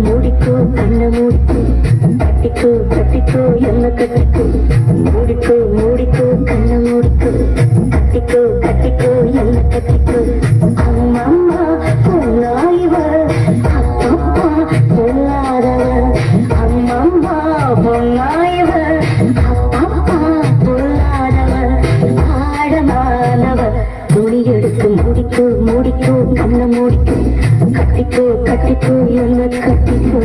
மூடிக்கோ கண்ண மூடிக்கோ கட்டிக்கோ கட்டிக்கோ என்ன கட்டிக்கோ மூடிக்கோ கண்ண மூடிக்கோ கட்டிக்கோ கட்டிக்கோ என்ன கட்டிக்கோ அம்மம்மா பொன்னாயிவ அப்பப்பா பொல்லாதவ அம்மம்மா பொன்னாயிவ அப்பப்பா பொல்லாதவ ஆழமானவ துணி எடுத்து மூடிக்கோ கண்ண மூடிக்கோ கட்டிக்கோ என்ன கட்டிக்கோ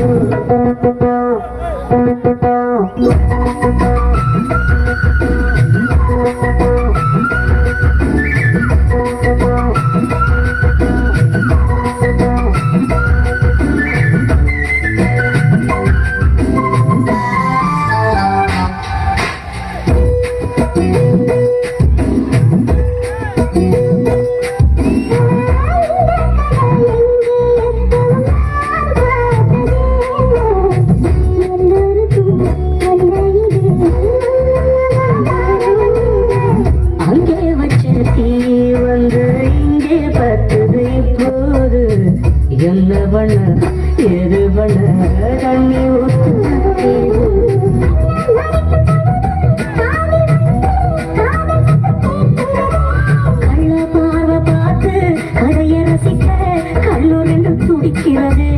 என்ன பண்ண எது பண்ண தண்ணி ஊத்து கள்ள பார்வை பார்த்து கதைய ரசிக்க கல்லூரில் துடிக்கிறது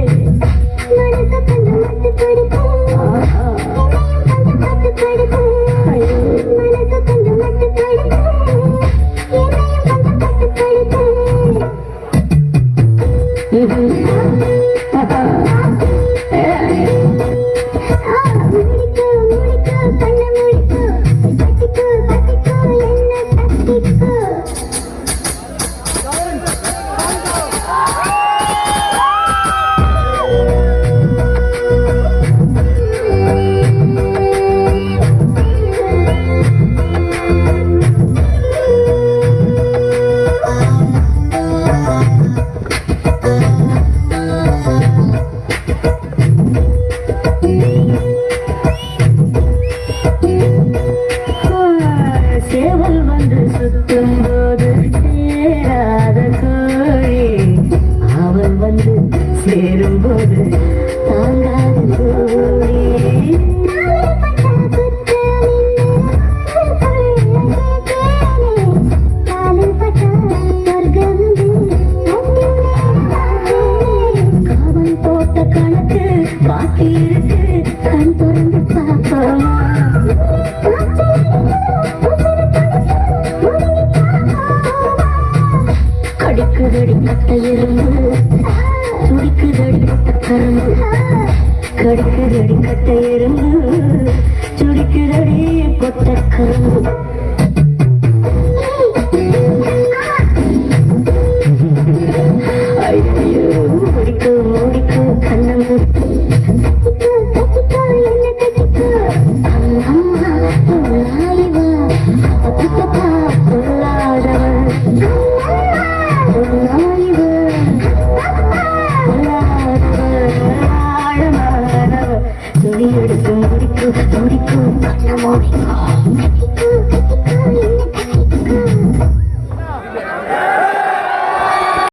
சேவல் வந்து சுத்தும் போது சேராத கோழி அவள் வந்து சேரும் போது தாங்காத கோழி காவல் போட்ட கணக்கு பாக்கி இருக்கு கண் திறந்து பார்ப்போமா கடிக்குதடி கட்ட எறும்பு துடிக்குதடி கரும்பு கடிக்குதடி கட்ட எறும்பு துடிக்குதடி கொட்ட கரும்பு ஐயோ மூடிக்கோ கண்ண மூடிக்கோ என்ன கட்டிக்கோ அம்மா பொல்லாதவ அப்பப்பா பொல்லாதவ துணி எடுத்து முடிக்கோ கண்ண மூடிக்கோ